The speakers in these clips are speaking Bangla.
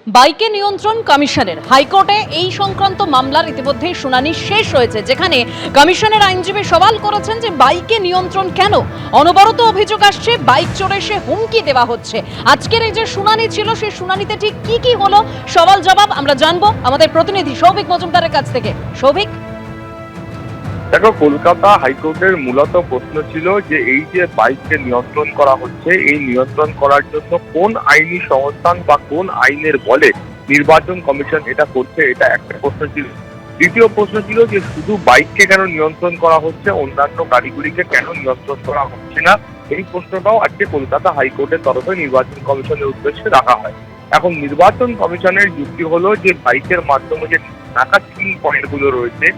বাইকে নিয়ন্ত্রণ কমিশনের হাইকোর্টে এই সংক্রান্ত মামলার ইতিমধ্যে শুনানি শেষ হয়েছে, যেখানে কমিশনের আইনজীবী সওয়াল করেছেন যে বাইকে নিয়ন্ত্রণ কেন, অনবরত অভিযোগ আসছে বাইক চড়ে সে হুমকি দেওয়া হচ্ছে। আজকের এই যে শুনানি ছিল, সেই শুনানিতে ঠিক কি হলো, সওয়াল জবাব আমরা জানবো আমাদের প্রতিনিধি সৌভিক মজুমদারের কাছ থেকে। সৌভিক, দেখো, কলকাতা হাইকোর্টের মূলত প্রশ্ন ছিল যে এই যে বাইককে নিয়ন্ত্রণ করা হচ্ছে, এই নিয়ন্ত্রণ করার জন্য কোন আইনি সংস্থান বা কোন আইনের বলে নির্বাচন কমিশন এটা করছে, এটা একটা প্রশ্ন ছিল। দ্বিতীয় প্রশ্ন ছিল যে শুধু বাইককে কেন নিয়ন্ত্রণ করা হচ্ছে, অন্যান্য গাড়িগুলিকে কেন নিয়ন্ত্রণ করা হচ্ছে না। এই প্রশ্নটাও আজকে কলকাতা হাইকোর্টের তরফে নির্বাচন কমিশনের উদ্দেশ্যে রাখা হয়। এখন নির্বাচন কমিশনের যুক্তি হলো যে বাইকের মাধ্যমে যে নাকা স্কিল পয়েন্টগুলো রয়েছে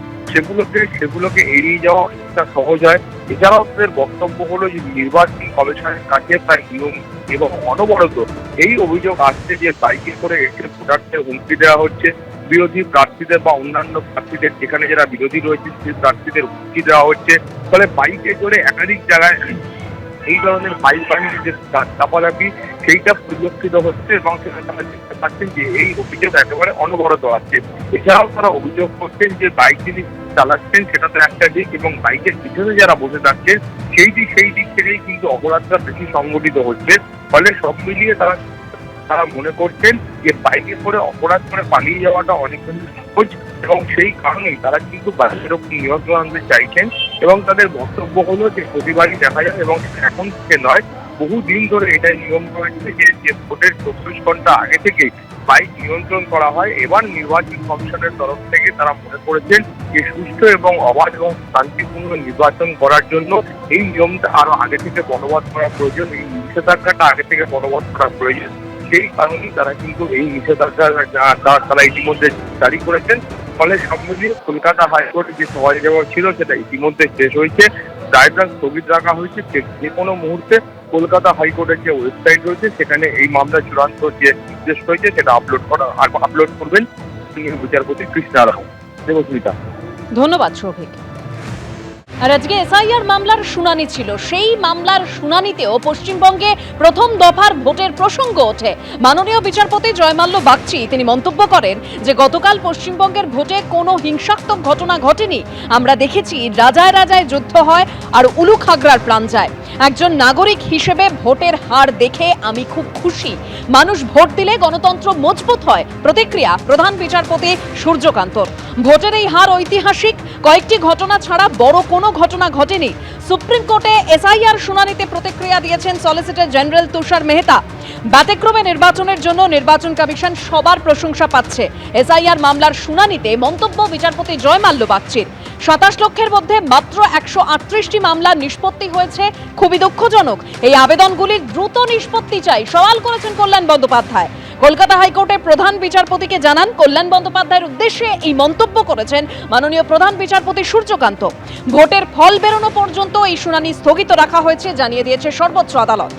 সেগুলোকে এড়িয়ে যাওয়া অনেকটা সহজ হয়। এছাড়াও তাদের বক্তব্য হলো যে নির্বাচন কমিশনের কাছে প্রায় নিয়ম এবং অনবরত এই অভিযোগ আসছে যে বাইকে করে এসে ভোটারদের হুমকি দেওয়া হচ্ছে, বিরোধী প্রার্থীদের বা অন্যান্য প্রার্থীদের, যেখানে যারা বিরোধী রয়েছে সেই প্রার্থীদের হুমকি দেওয়া হচ্ছে। ফলে বাইকে করে একাধিক জায়গায় এই ধরনের বাইক বাহিনীর যে চাপাচাপি সেইটা পরিলক্ষিত হচ্ছে এবং সেখানে তারা দেখতে পাচ্ছেন যে এই অভিযোগ একেবারে অনবরত আছে। এছাড়াও তারা অভিযোগ করছেন যে বাইক যিনি চালাচ্ছেন সেটা তো একটা দিক, এবং বাইকের পিছনে যারা বসে থাকছেন সেই দিক থেকেই কিন্তু অপরাধটা বেশি সংগঠিত হচ্ছে। ফলে সব মিলিয়ে তারা মনে করছেন যে বাইকে করে অপরাধ করে পালিয়ে যাওয়াটা অনেকখানি সহজ, এবং সেই কারণেই তারা কিন্তু বাইকের উপর নিয়ন্ত্রণ আনতে চাইছেন। এবং তাদের বক্তব্য হলো যে প্রতিবারই দেখা যায়, এবং এখন থেকে নয়, বহুদিন ধরে এটাই নিয়ম রয়েছে যে ভোটের 24 ঘন্টা আগে থেকেই বাইক নিয়ন্ত্রণ করা হয়। এবার নির্বাচন কমিশনের তরফ থেকে তারা মনে করেছেন যে সুষ্ঠু এবং অবাধ এবং শান্তিপূর্ণ নির্বাচন করার জন্য এই নিয়মটা আরো আগে থেকে বলবৎ করা প্রয়োজন, এই নিষেধাজ্ঞাটা আগে থেকে বলবৎ করা প্রয়োজন। সেই কারণেই তারা কিন্তু এই নিষেধাজ্ঞা তারা ইতিমধ্যে জারি করেছেন। ফলে সব মিলিয়ে কলকাতা হাইকোর্টে যে সওয়াল জবাব ছিল সেটা ইতিমধ্যে শেষ হয়েছে, রায়টা স্থগিত রাখা হয়েছে। যে কোনো মুহূর্তে কলকাতা হাইকোর্টের যে ওয়েবসাইট রয়েছে সেখানে এই মামলা চূড়ান্ত যে নির্দেশ রয়েছে সেটা আপলোড করবেন বিচারপতি কৃষ্ণা রাও। দেবস্মিতা, ধন্যবাদ সৌভিক। আর আজকে এসআইআর মামলার শুনানি ছিল, সেই মামলার শুনানিতেও পশ্চিমবঙ্গে প্রথম দফার ভোটের প্রসঙ্গ ওঠে। মাননীয় বিচারপতি জয়মাল্য বাগচি তিনি মন্তব্য করেন যে গতকাল পশ্চিমবঙ্গের ভোটে কোনো হিংসাত্মক ঘটনা ঘটেনি। আমরা দেখেছি রাজায় রাজায় যুদ্ধ হয় আর উলুক হাগরার প্রাণ যায়। একজন নাগরিক হিসেবে ভোটের হার দেখে আমি খুব খুশি। মানুষ ভোট দিলে গণতন্ত্র মজবুত হয়। প্রতিক্রিয়া প্রধান বিচারপতি সূর্যকান্তর। ভোটের এই হার ঐতিহাসিক, কয়েকটি ঘটনা ছাড়া বড় কোনো ঘটনা ঘটেনি। সুপ্রিম কোর্টে এসআইআর শুনানিতে প্রতিক্রিয়া দিয়েছেন সলিসিটর জেনারেল তুষার মেহতা। ব্যতিক্রমে নির্বাচনের জন্য নির্বাচন কমিশন সবার প্রশংসা পাচ্ছে। এসআইআর মামলার শুনানিতে মন্তব্য বিচারপতি জয়মাল্য বাগচির। 27 লক্ষের মধ্যে মাত্র 138টি মামলা নিষ্পত্তি হয়েছে, খুবই দুঃখজনক। এই আবেদনগুলির দ্রুত নিষ্পত্তি চাই, সওয়াল করেছেন কল্যাণ বন্দ্যোপাধ্যায়। কলকাতা হাইকোর্টের প্রধান বিচারপতিকে জানান কল্যাণ বন্দ্যোপাধ্যায়ের উদ্দেশ্যে এই মন্তব্য করেছেন মাননীয় প্রধান বিচারপতি সূর্যকান্ত। ভোটের ফল বেরোনো পর্যন্ত এই শুনানি স্থগিত রাখা হয়েছে, জানিয়ে দিয়েছে সর্বোচ্চ আদালত।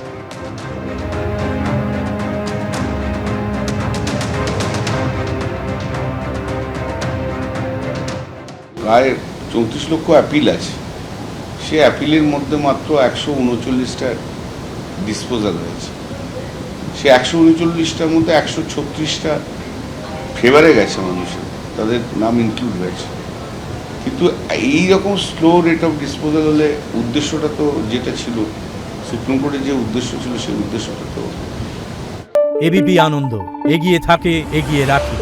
প্রায় 34 লক্ষ অ্যাপিল আছে, সে অ্যাপিলের মধ্যে মাত্র 139টা ডিসপোজাল হয়েছে। সে 139টার মধ্যে 136টা ফেভারে গেছে মানুষের, তাদের নাম ইনক্লুড হয়েছে। কিন্তু এই রকম স্লো রেট অফ ডিসপোজাল হলে উদ্দেশ্যটা তো যেটা ছিল, সুপ্রিম কোর্টের যে উদ্দেশ্য ছিল সেই উদ্দেশ্যটা তো। এবিপি আনন্দ এগিয়ে থাকে, এগিয়ে রাখে।